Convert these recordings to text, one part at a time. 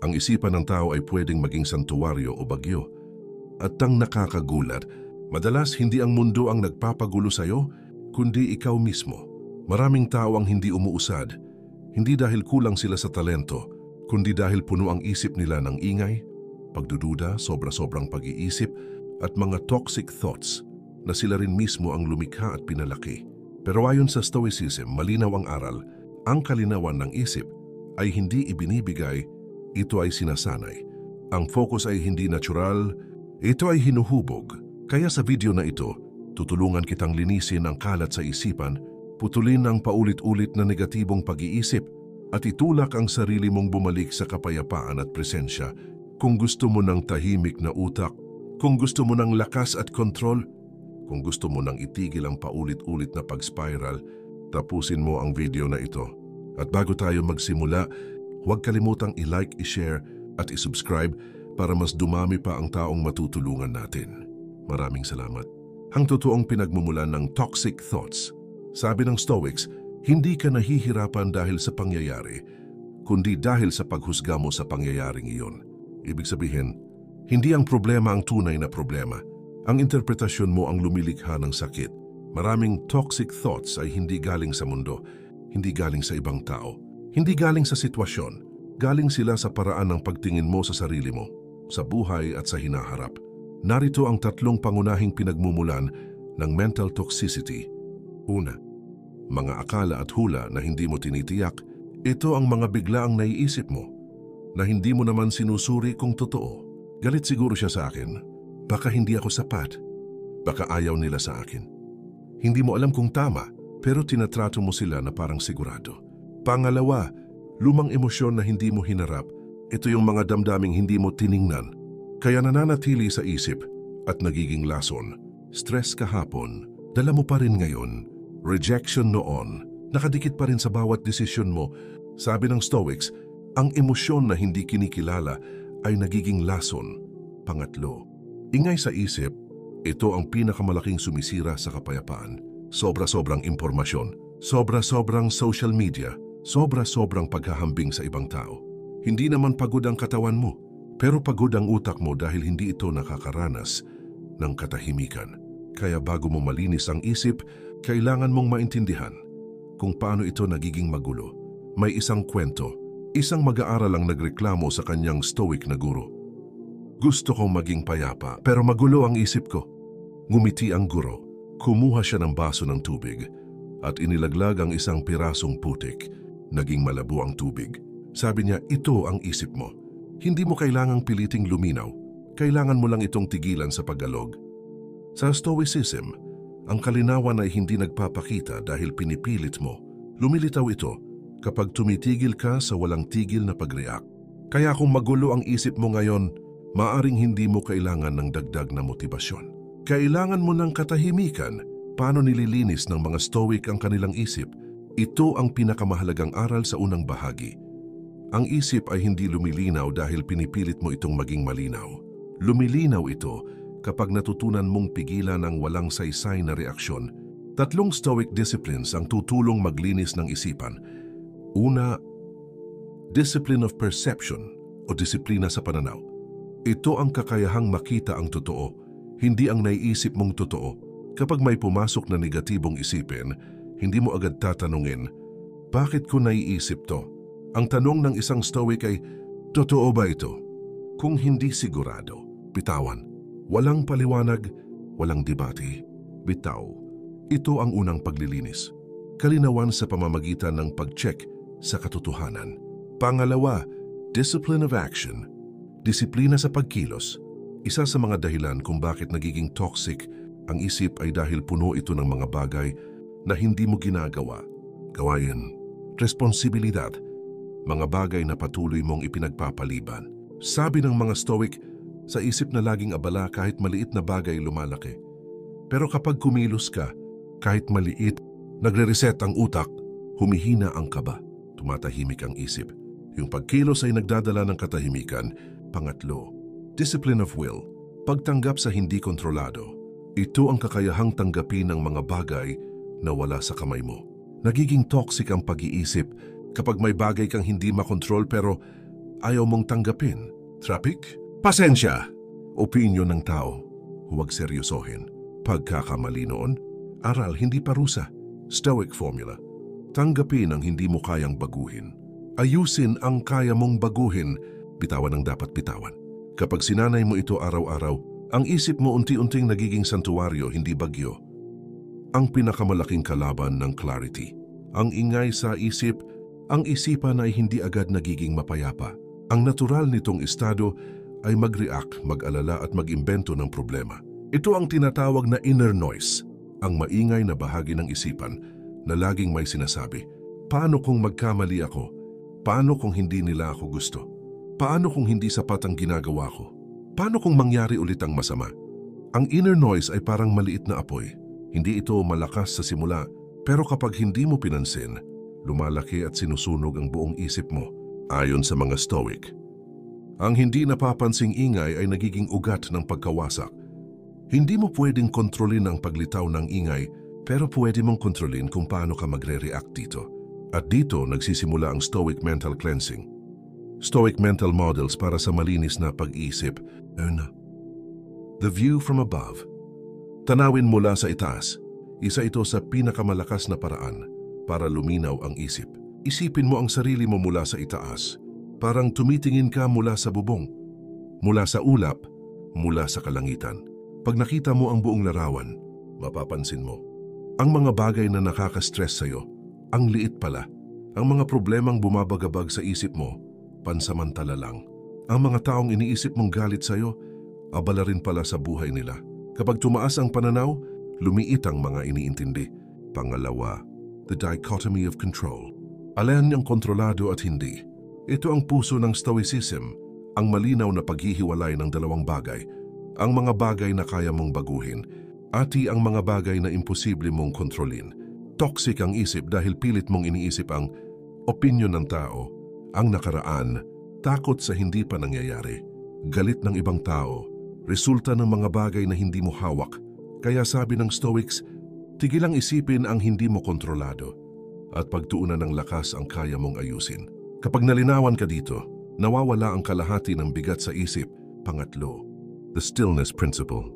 Ang isipan ng tao ay pwedeng maging santuwaryo o bagyo. At ang nakakagulat, madalas hindi ang mundo ang nagpapagulo sa'yo, kundi ikaw mismo. Maraming tao ang hindi umuusad, hindi dahil kulang sila sa talento, kundi dahil puno ang isip nila ng ingay, pagdududa, sobra-sobrang pag-iisip, at mga toxic thoughts na sila rin mismo ang lumikha at pinalaki. Pero ayon sa Stoicism, malinaw ang aral, ang kalinawan ng isip ay hindi ibinibigay, ito ay sinasanay. Ang focus ay hindi natural, ito ay hinuhubog. Kaya sa video na ito, tutulungan kitang linisin ang kalat sa isipan, putulin ang paulit-ulit na negatibong pag-iisip, at itulak ang sarili mong bumalik sa kapayapaan at presensya. Kung gusto mo ng tahimik na utak, kung gusto mo ng lakas at kontrol, kung gusto mo ng itigil ang paulit-ulit na pag-spiral, tapusin mo ang video na ito. At bago tayo magsimula, huwag kalimutang i-like, i-share at i-subscribe para mas dumami pa ang taong matutulungan natin. Maraming salamat. Ang totoong pinagmumulan ng toxic thoughts. Sabi ng Stoics, hindi ka nahihirapan dahil sa pangyayari, kundi dahil sa paghusga mo sa pangyayaring iyon. Ibig sabihin, hindi ang problema ang tunay na problema. Ang interpretasyon mo ang lumilikha ng sakit. Maraming toxic thoughts ay hindi galing sa mundo, hindi galing sa ibang tao, hindi galing sa sitwasyon. Galing sila sa paraan ng pagtingin mo sa sarili mo, sa buhay at sa hinaharap. Narito ang tatlong pangunahing pinagmumulan ng mental toxicity. Una, mga akala at hula na hindi mo tinitiyak. Ito ang mga biglaang naiisip mo na hindi mo naman sinusuri kung totoo. Galit siguro siya sa akin. Baka hindi ako sapat. Baka ayaw nila sa akin. Hindi mo alam kung tama, pero tinatrato mo sila na parang sigurado. Pangalawa, lumang emosyon na hindi mo hinarap. Ito yung mga damdaming hindi mo tiningnan. Kaya nananatili sa isip at nagiging lason. Stress kahapon, dala mo pa rin ngayon. Rejection noon, nakadikit pa rin sa bawat desisyon mo. Sabi ng Stoics, ang emosyon na hindi kinikilala ay nagiging lason. Pangatlo, ingay sa isip, ito ang pinakamalaking sumisira sa kapayapaan. Sobra-sobrang impormasyon, sobra-sobrang social media, sobra-sobrang paghahambing sa ibang tao. Hindi naman pagod ang katawan mo, pero pagod ang utak mo dahil hindi ito nakakaranas ng katahimikan. Kaya bago mo malinis ang isip, kailangan mong maintindihan kung paano ito nagiging magulo. May isang kwento, isang mag-aaral ang nagreklamo sa kanyang stoic na guro. Gusto kong maging payapa, pero magulo ang isip ko. Ngumiti ang guro, kumuha siya ng baso ng tubig at inilaglag ang isang pirasong putik. Naging malabo ang tubig. Sabi niya, ito ang isip mo. Hindi mo kailangang piliting luminaw. Kailangan mo lang itong tigilan sa pag-alog. Sa Stoicism, ang kalinawan ay hindi nagpapakita dahil pinipilit mo. Lumilitaw ito kapag tumitigil ka sa walang tigil na pag-react. Kaya kung magulo ang isip mo ngayon, maaring hindi mo kailangan ng dagdag na motibasyon. Kailangan mo ng katahimikan. Paano nililinis ng mga Stoic ang kanilang isip? Ito ang pinakamahalagang aral sa unang bahagi. Ang isip ay hindi lumilinaw dahil pinipilit mo itong maging malinaw. Lumilinaw ito kapag natutunan mong pigilan ang walang saysay na reaksyon. Tatlong Stoic disciplines ang tutulong maglinis ng isipan. Una, discipline of perception o disiplina sa pananaw. Ito ang kakayahang makita ang totoo, hindi ang naiisip mong totoo. Kapag may pumasok na negatibong isipin, hindi mo agad tatanungin, bakit ko naiisip to? Ang tanong ng isang Stoic ay, totoo ba ito? Kung hindi sigurado, bitawan. Walang paliwanag, walang debate. Bitaw. Ito ang unang paglilinis. Kalinawan sa pamamagitan ng pag-check sa katotohanan. Pangalawa, discipline of action. Disiplina sa pagkilos. Isa sa mga dahilan kung bakit nagiging toxic ang isip ay dahil puno ito ng mga bagay na hindi mo ginagawa. Gawain, responsibilidad, mga bagay na patuloy mong ipinagpapaliban. Sabi ng mga Stoic, sa isip na laging abala kahit maliit na bagay lumalaki. Pero kapag kumilos ka, kahit maliit, nagre-reset ang utak, humihina ang kaba, tumatahimik ang isip. Yung pagkilos ay nagdadala ng katahimikan. Pangatlo, discipline of will, pagtanggap sa hindi kontrolado. Ito ang kakayahang tanggapin ng mga bagay na wala sa kamay mo. Nagiging toxic ang pag-iisip kapag may bagay kang hindi makontrol pero Ayaw mong tanggapin. Traffic? Pasensya! Opinyon ng tao. Huwag seryosohin. Pagkakamali noon, aral hindi parusa. Stoic formula. Tanggapin ang hindi mo kayang baguhin. Ayusin ang kaya mong baguhin. Bitawan ang dapat bitawan. Kapag sinanay mo ito araw-araw, ang isip mo unti-unting nagiging santuwaryo, hindi bagyo. Ang pinakamalaking kalaban ng clarity. Ang ingay sa isip, ang isipan ay hindi agad nagiging mapayapa. Ang natural nitong estado ay mag-react, mag-alala at mag-imbento ng problema. Ito ang tinatawag na inner noise, ang maingay na bahagi ng isipan na laging may sinasabi, paano kung magkamali ako? Paano kung hindi nila ako gusto? Paano kung hindi sapat ang ginagawa ko? Paano kung mangyari ulit ang masama? Ang inner noise ay parang maliit na apoy. Hindi ito malakas sa simula, pero kapag hindi mo pinansin, lumalaki at sinusunog ang buong isip mo. Ayon sa mga Stoic, ang hindi napapansing ingay ay nagiging ugat ng pagkawasak. Hindi mo pwedeng kontrolin ang paglitaw ng ingay, pero pwede mong kontrolin kung paano ka magre-react dito. At dito nagsisimula ang Stoic mental cleansing. Stoic mental models para sa malinis na pag-iisip. The view from above. Tanawin mula sa itaas. Isa ito sa pinakamalakas na paraan para luminaw ang isip. Isipin mo ang sarili mo mula sa itaas. Parang tumitingin ka mula sa bubong, mula sa ulap, mula sa kalangitan. Pag nakita mo ang buong larawan, mapapansin mo. Ang mga bagay na nakaka-stress sa'yo, ang liit pala. Ang mga problemang bumabagabag sa isip mo, pansamantala lang. Ang mga taong iniisip mong galit sa'yo, abala rin pala sa buhay nila. Kapag tumaas ang pananaw, lumiit ang mga iniintindi. Pangalawa, the dichotomy of control. Alin ang kontrolado at hindi. Ito ang puso ng Stoicism, ang malinaw na paghihiwalay ng dalawang bagay. Ang mga bagay na kaya mong baguhin, ati ang mga bagay na imposible mong kontrolin. Toxic ang isip dahil pilit mong iniisip ang opinyon ng tao, ang nakaraan, takot sa hindi pa nangyayari, galit ng ibang tao, resulta ng mga bagay na hindi mo hawak. Kaya sabi ng Stoics, tigilang isipin ang hindi mo kontrolado at pagtuunan ng lakas ang kaya mong ayusin. Kapag nalinawan ka dito, nawawala ang kalahati ng bigat sa isip. Pangatlo, the stillness principle.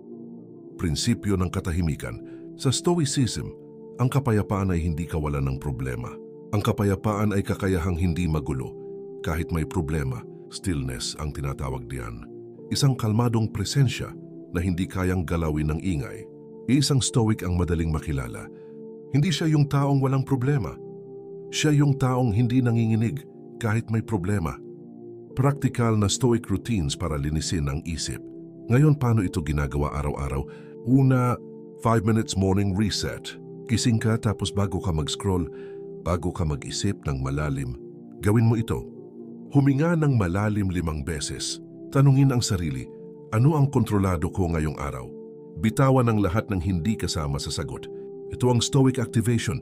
Prinsipyo ng katahimikan. Sa Stoicism, ang kapayapaan ay hindi kawalan ng problema. Ang kapayapaan ay kakayahang hindi magulo. Kahit may problema, stillness ang tinatawag diyan. Isang kalmadong presensya na hindi kayang galawin ng ingay. Isang Stoic ang madaling makilala. Hindi siya yung taong walang problema. Siya yung taong hindi nanginginig kahit may problema. Praktikal na Stoic routines para linisin ang isip. Ngayon, paano ito ginagawa araw-araw? Una, 5 minutes morning reset. Gising ka tapos bago ka mag-scroll, bago ka mag-isip ng malalim, gawin mo ito. Huminga ng malalim 5 beses. Tanungin ang sarili, ano ang kontrolado ko ngayong araw? Bitawan ang lahat ng hindi kasama sa sagot. Ito ang Stoic activation.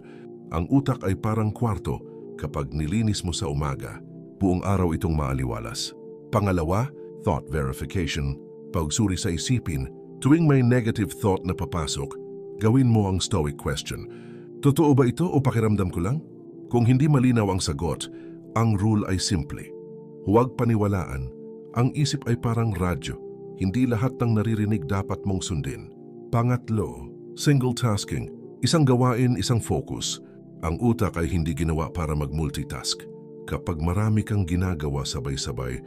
Ang utak ay parang kwarto. Kapag nilinis mo sa umaga, buong araw itong maaliwalas. Pangalawa, thought verification. Pagsuri sa isipin, tuwing may negative thought na papasok, gawin mo ang Stoic question. Totoo ba ito o pakiramdam ko lang? Kung hindi malinaw ang sagot, ang rule ay simple. Huwag paniwalaan. Ang isip ay parang radyo. Hindi lahat ng naririnig dapat mong sundin. Pangatlo, single tasking. Isang gawain, isang focus. Ang utak ay hindi ginawa para mag-multitask. Kapag marami kang ginagawa sabay-sabay,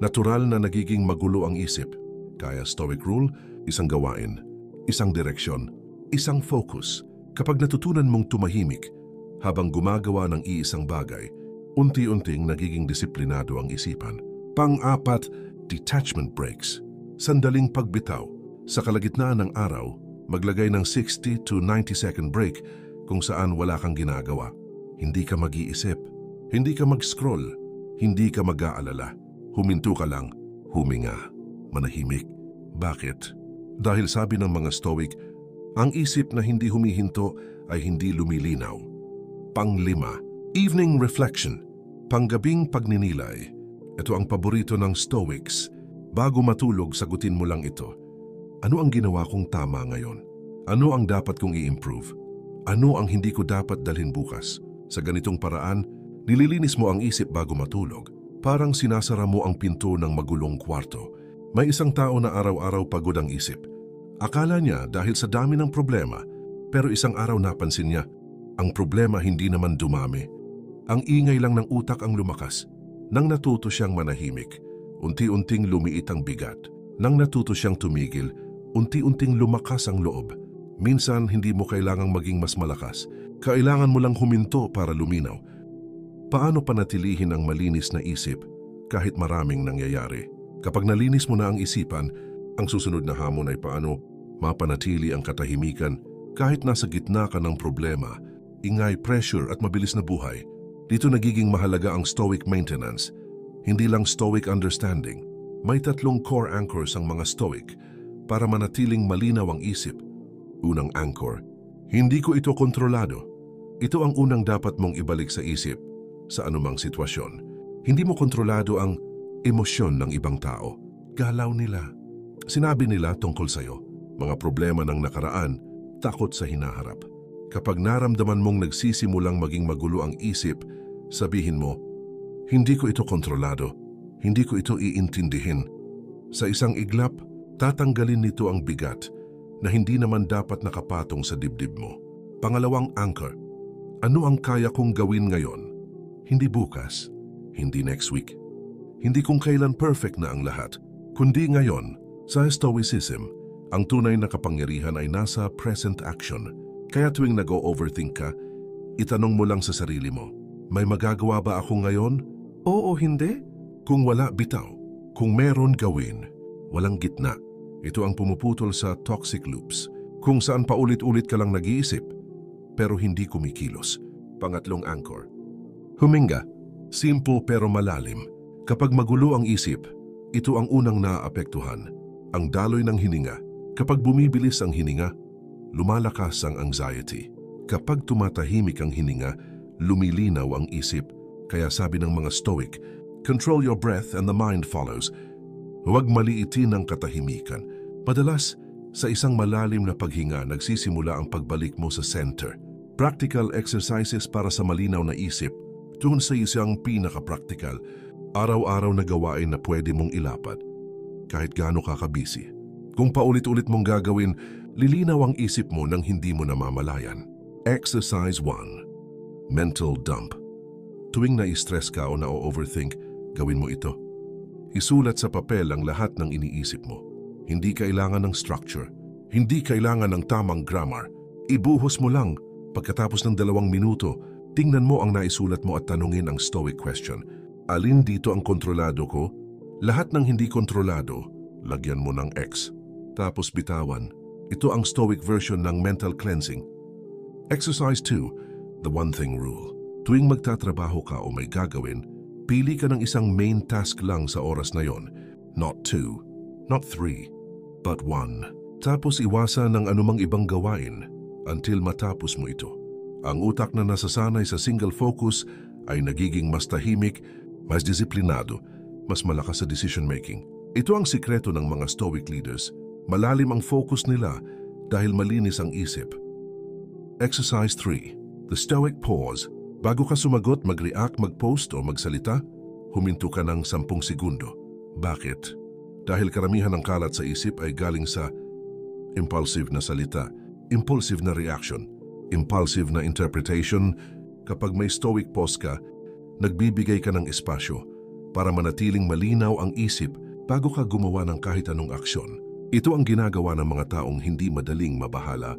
natural na nagiging magulo ang isip. Kaya Stoic rule, isang gawain, isang direksyon, isang focus. Kapag natutunan mong tumahimik, habang gumagawa ng iisang bagay, unti-unting nagiging disiplinado ang isipan. Pang-apat, detachment breaks. Sandaling pagbitaw. Sa kalagitnaan ng araw, maglagay ng 60 to 90-second break kung saan wala kang ginagawa. Hindi ka mag-iisip, hindi ka mag-scroll, hindi ka mag-aalala. Huminto ka lang, huminga, manahimik. Bakit? Dahil sabi ng mga Stoic, ang isip na hindi humihinto ay hindi lumilinaw. Pang-5, evening reflection. Panggabing pagninilay. Ito ang paborito ng Stoics. Bago matulog, sagutin mo lang ito. Ano ang ginawa kong tama ngayon? Ano ang dapat kong i-improve? Ano ang hindi ko dapat dalhin bukas? Sa ganitong paraan, nililinis mo ang isip bago matulog. Parang sinasara mo ang pinto ng magulong kwarto. May isang tao na araw-araw pagod ang isip. Akala niya dahil sa dami ng problema, pero isang araw napansin niya, ang problema hindi naman dumami. Ang ingay lang ng utak ang lumakas. Nang natuto siyang manahimik, unti-unting lumiit ang bigat. Nang natuto siyang tumigil, unti-unting lumakas ang loob. Minsan hindi mo kailangang maging mas malakas. Kailangan mo lang huminto para luminaw. Paano panatilihin ang malinis na isip kahit maraming nangyayari? Kapag nalinis mo na ang isipan, ang susunod na hamon ay paano mapanatili ang katahimikan kahit nasa gitna ka ng problema, ingay, pressure at mabilis na buhay. Dito nagiging mahalaga ang stoic maintenance, hindi lang stoic understanding. May 3 core anchors ang mga stoic para manatiling malinaw ang isip. Unang anchor, hindi ko ito kontrolado. Ito ang unang dapat mong ibalik sa isip sa anumang sitwasyon. Hindi mo kontrolado ang emosyon ng ibang tao. Galaw nila. Sinabi nila tungkol sa'yo, mga problema ng nakaraan, takot sa hinaharap. Kapag naramdaman mong nagsisimulang maging magulo ang isip, sabihin mo, hindi ko ito kontrolado, hindi ko ito iintindihin. Sa isang iglap, tatanggalin nito ang bigat na hindi naman dapat nakapatong sa dibdib mo. Pangalawang anchor, ano ang kaya kong gawin ngayon? Hindi bukas, hindi next week. Hindi kung kailan perfect na ang lahat, kundi ngayon. Sa Stoicism, ang tunay na kapangyarihan ay nasa present action. Kaya tuwing nag-o-overthink ka, itanong mo lang sa sarili mo, may magagawa ba ako ngayon? Oo o hindi? Kung wala, bitaw. Kung meron, gawin. Walang gitna. Ito ang pumuputol sa toxic loops, kung saan paulit-ulit ka lang nag-iisip, pero hindi kumikilos. Pangatlong anchor, huminga. Simple pero malalim. Kapag magulo ang isip, ito ang unang naaapektuhan. Ang daloy ng hininga. Kapag bumibilis ang hininga, lumalakas ang anxiety. Kapag tumatahimik ang hininga, lumilinaw ang isip. Kaya sabi ng mga Stoic, control your breath and the mind follows. Huwag maliitin ang katahimikan. Madalas, sa isang malalim na paghinga, nagsisimula ang pagbalik mo sa center. Practical exercises para sa malinaw na isip. Doon sa isang pinaka-practical, araw-araw na gawain na pwede mong ilapad. Kahit gaano ka kabisi. Kung paulit-ulit mong gagawin, lilinaw ang isip mo nang hindi mo namamalayan. Exercise 1. Mental dump. Tuwing na-stress ka o na-overthink, gawin mo ito. Isulat sa papel ang lahat ng iniisip mo. Hindi kailangan ng structure. Hindi kailangan ng tamang grammar. Ibuhos mo lang. Pagkatapos ng 2 minuto, tingnan mo ang naisulat mo at tanungin ang Stoic question. Alin dito ang kontrolado ko? Lahat ng hindi kontrolado, lagyan mo ng X. Tapos bitawan. Ito ang Stoic version ng mental cleansing. Exercise 2. The one thing rule. Tuwing magtatrabaho ka o may gagawin, pili ka ng isang main task lang sa oras na yon. Not 2, not 3, but 1. Tapos iwasan ng anumang ibang gawain until matapos mo ito. Ang utak na nasasanay sa single focus ay nagiging mas tahimik, mas disiplinado, mas malakas sa decision making. Ito ang sikreto ng mga Stoic leaders. Malalim ang focus nila dahil malinis ang isip. Exercise 3. The Stoic pause. Bago ka sumagot, mag-react, mag-post o magsalita, huminto ka ng 10 segundo. Bakit? Dahil karamihan ng kalat sa isip ay galing sa impulsive na salita, impulsive na reaction, impulsive na interpretation. Kapag may Stoic pause ka, nagbibigay ka ng espasyo para manatiling malinaw ang isip bago ka gumawa ng kahit anong aksyon. Ito ang ginagawa ng mga taong hindi madaling mabahala.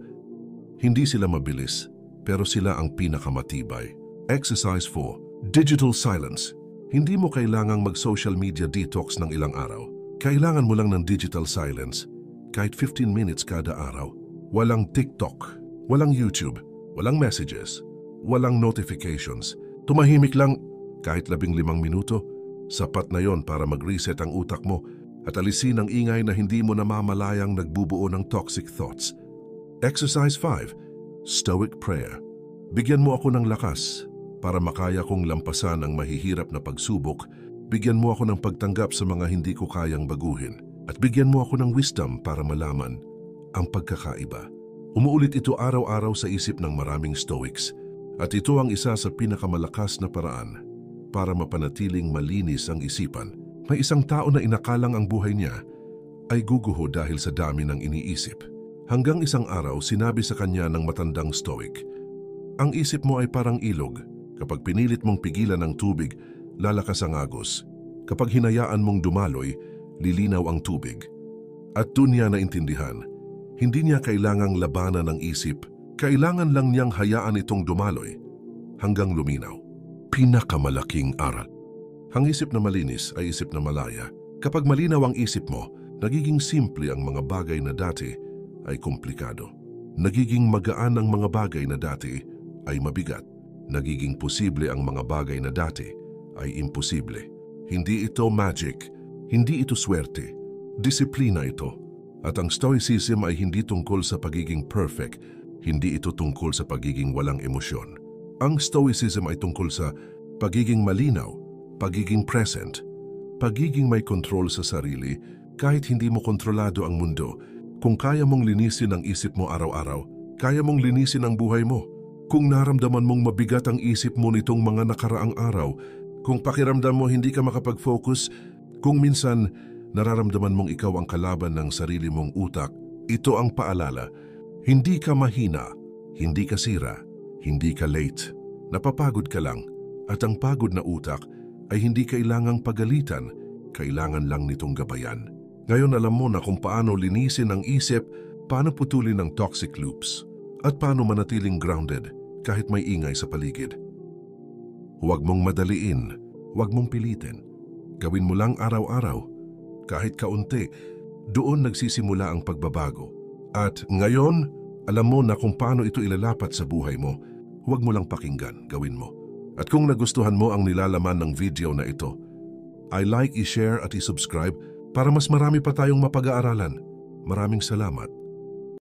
Hindi sila mabilis, pero sila ang pinakamatibay. Exercise 4. Digital silence. Hindi mo kailangang mag-social media detox ng ilang araw. Kailangan mo lang ng digital silence. Kahit 15 minutes kada araw. Walang TikTok, walang YouTube, walang messages, walang notifications. Tumahimik lang kahit 15 minuto. Sapat na yon para mag-reset ang utak mo at alisin ang ingay na hindi mo namamalayang nagbubuo ng toxic thoughts. Exercise 5. Stoic prayer. Bigyan mo ako ng lakas para makaya kong lampasan ang mahihirap na pagsubok. Bigyan mo ako ng pagtanggap sa mga hindi ko kayang baguhin. At bigyan mo ako ng wisdom para malaman ang pagkakaiba. Umuulit ito araw-araw sa isip ng maraming Stoics. At ito ang isa sa pinakamalakas na paraan para mapanatiling malinis ang isipan. May isang tao na inakalang ang buhay niya ay guguho dahil sa dami ng iniisip. Hanggang isang araw, sinabi sa kanya ng matandang stoic, "Ang isip mo ay parang ilog. Kapag pinilit mong pigilan ang tubig, lalakas ang agos. Kapag hinayaan mong dumaloy, lilinaw ang tubig." At doon niya naintindihan, hindi niya kailangang labanan ang isip, kailangan lang niyang hayaan itong dumaloy hanggang luminaw. Pinakamalaking aral. Ang isip na malinis ay isip na malaya. Kapag malinaw ang isip mo, nagiging simple ang mga bagay na dati ay komplikado. Nagiging magaan ang mga bagay na dati ay mabigat. Nagiging posible ang mga bagay na dati ay imposible. Hindi ito magic, hindi ito swerte, disiplina ito. At ang Stoicism ay hindi tungkol sa pagiging perfect, hindi ito tungkol sa pagiging walang emosyon. Ang Stoicism ay tungkol sa pagiging malinaw, pagiging present, pagiging may kontrol sa sarili kahit hindi mo kontrolado ang mundo. Kung kaya mong linisin ang isip mo araw-araw, kaya mong linisin ang buhay mo. Kung naramdaman mong mabigat ang isip mo nitong mga nakaraang araw, kung pakiramdam mo hindi ka makapag-focus, kung minsan nararamdaman mong ikaw ang kalaban ng sarili mong utak, ito ang paalala. Hindi ka mahina, hindi ka sira, hindi ka late. Napapagod ka lang, at ang pagod na utak ay hindi kailangang pagalitan, kailangan lang nitong gabayan. Ngayon alam mo na kung paano linisin ang isip, paano putulin ang toxic loops, at paano manatiling grounded kahit may ingay sa paligid. Huwag mong madaliin, huwag mong pilitin. Gawin mo lang araw-araw. Kahit kaunti, doon nagsisimula ang pagbabago. At ngayon, alam mo na kung paano ito ilalapat sa buhay mo. Huwag mo lang pakinggan, gawin mo. At kung nagustuhan mo ang nilalaman ng video na ito, i-like, i-share at i-subscribe para mas marami pa tayong mapag-aaralan. Maraming salamat.